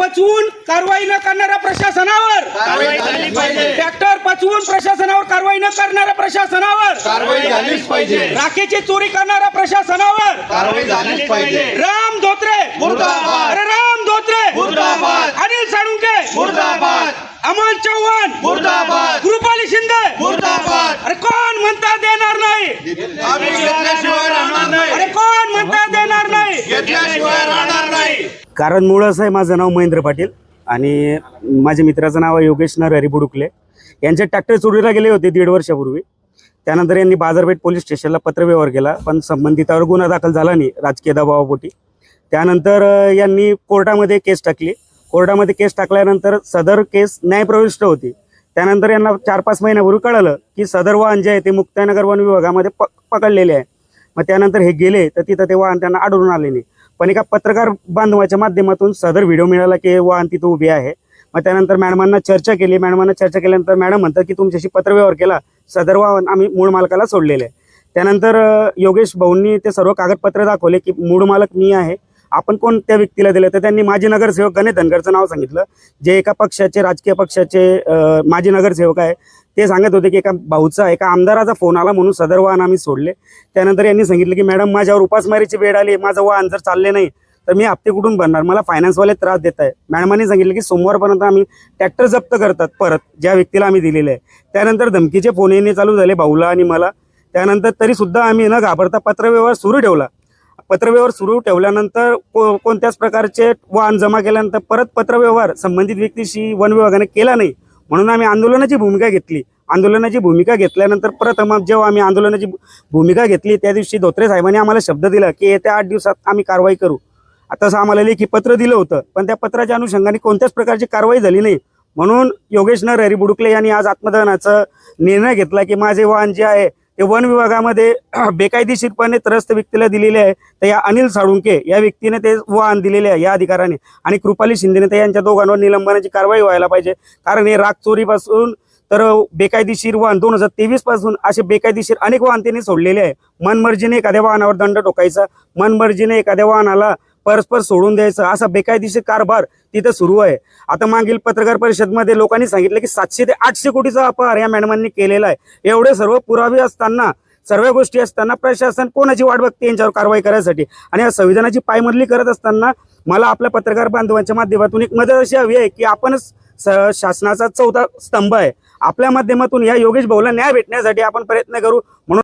पचवून कारवाई न करणाऱ्या प्रशासनावर कारवाई झालीच पाहिजे. ट्रॅक्टर पचवून प्रशासनावर कारवाई न करणाऱ्या प्रशासनावर कारवाई झालीच पाहिजे. राखेची चोरी करणाऱ्या प्रशासनावर कारवाई झालीच पाहिजे. राम धोत्रे मुर्दाबाद. अरे राम धोत्रे मुर्दाबाद. अनिल साळुंके मुर्दाबाद. अमोल चव्हाण मुर्दाबाद. कृपाली शिंदे मुर्दाबाद. अरे कोण म्हणता देणार नाही? आम्ही घेतल्याशिवाय राहणार नाही. अरे कोण म्हणता देणार नाही? घेतल्याशिवाय राहणार नाही. कारण मूळ असं आहे, माझं नाव महेंद्र पाटील आणि माझ्या मित्राचं नाव आहे योगेश नरहरी बुडुकले. यांचे ट्रॅक्टर चोरीला गेले होते 1.5 वर्षापूर्वी. त्यानंतर यांनी बाजारपेठ पोलीस स्टेशनला पत्रव्यवहार केला, पण संबंधितावर गुन्हा दाखल झाला नाही राजकीय दबावापोटी. त्यानंतर यांनी कोर्टामध्ये केस टाकली. कोर्टामध्ये केस टाकल्यानंतर सदर केस न्यायप्रविष्ट होती. त्यानंतर यांना 4-5 महिन्यापूर्वी कळलं की सदर वाहन जे आहे ते मुक्ताईनगर वन विभागामध्ये पकडलेले आहे. मग त्यानंतर हे गेले तर तिथं ते वाहन त्यांना आढळून आले नाही. पण एका पत्रकार बांधवाच्या माध्यमातून सदर व्हिडिओ मिळाला की वाहन तिथं उभे आहे. मग त्यानंतर मॅडमांना चर्चा केली. मॅडमांना चर्चा केल्यानंतर मॅडम म्हणतात की तुमच्याशी पत्रव्यवहार केला, सदर वाहन आम्ही मूळ मालकाला सोडलेलं आहे. त्यानंतर योगेश भाऊंनी ते सर्व कागदपत्र दाखवले की मूळ मालक मी आहे, आपण कोणत्या व्यक्तीला दिलं. तर त्यांनी माजी नगरसेवक गणेश धनगरचं नाव सांगितलं, जे एका पक्षाचे राजकीय पक्षाचे माजी नगरसेवक आहे. ते सांगत होते की एका भाऊचा एका आमदाराचा फोन आला म्हणून सदर वाहन आम्ही सोडले. त्यानंतर यांनी सांगितलं की मॅडम माझ्यावर उपासमारीची वेळ आली, माझं वाहन जर चालले नाही तर मी हप्ते कुठून भरणार, मला फायनान्सवाले त्रास देत आहे. मॅडमांनी सांगितलं की सोमवारपर्यंत आम्ही ट्रॅक्टर जप्त करतात परत ज्या व्यक्तीला आम्ही दिलेले आहे. त्यानंतर धमकीचे फोन येणे चालू झाले भाऊला आणि मला. त्यानंतर तरीसुद्धा आम्ही न घाबरता पत्रव्यवहार सुरू ठेवला. पत्रव्यवहार सुरू ठेवल्यानंतर कोणत्याच प्रकारचे वाहन जमा केल्यानंतर परत पत्रव्यवहार संबंधित व्यक्तीशी वन विभागाने केला नाही, म्हणून आम्ही आंदोलनाची भूमिका घेतली. आंदोलनाची भूमिका घेतल्यानंतर प्रथम जेव्हा आम्ही आंदोलनाची भूमिका घेतली त्या दिवशी धोत्रे साहेबांनी आम्हाला शब्द दिला की येत्या 8 दिवसात आम्ही कारवाई करू. तसं आम्हाला लेखी पत्र दिलं होतं, पण त्या पत्राच्या अनुषंगाने कोणत्याच प्रकारची कारवाई झाली नाही. म्हणून योगेश नरहरी बुडुकले यांनी आज आत्मदहनाचा निर्णय घेतला की माझे वाहन जे आहे ते वन विभागामध्ये बेकायदेशीरपणे त्रस्त व्यक्तीला दिलेले आहे. तर या अनिल साळुंके या व्यक्तीने ते वाहन दिलेले आहे या अधिकाऱ्याने, आणि कृपाली शिंदेने तर यांच्या दोघांवर निलंबनाची कारवाई व्हायला पाहिजे. कारण हे राग चोरीपासून तर बेकायदेशीर वाहन 2023 पासून असे बेकायदेशीर अनेक वाहन त्यांनी सोडलेले आहे. मनमर्जीने एखाद्या वाहनावर दंड ठोकायचा, मनमर्जीने एखाद्या वाहनाला परस्पर सोडून द्यायचं, असा बेकायदेशीर कारभार तिथं सुरू आहे. आता मागील पत्रकार परिषदमध्ये लोकांनी सांगितलं की 700 ते 800 कोटीचा अपहार या मॅडमांनी केलेला आहे. एवढे सर्व पुरावे असताना, सर्व गोष्टी असताना प्रशासन कोणाची वाट बघते यांच्यावर कारवाई करायसाठी? आणि या संविधानाची पायमल्ली करत असताना मला आपल्या पत्रकार बांधवांच्या माध्यमातून एक मदत अशी हवी आहे की आपणच शासनाचा 4था स्तंभ आहे. आपल्या माध्यमातून या योगेश भाऊला न्याय भेटण्यासाठी आपण प्रयत्न करू. म्हणून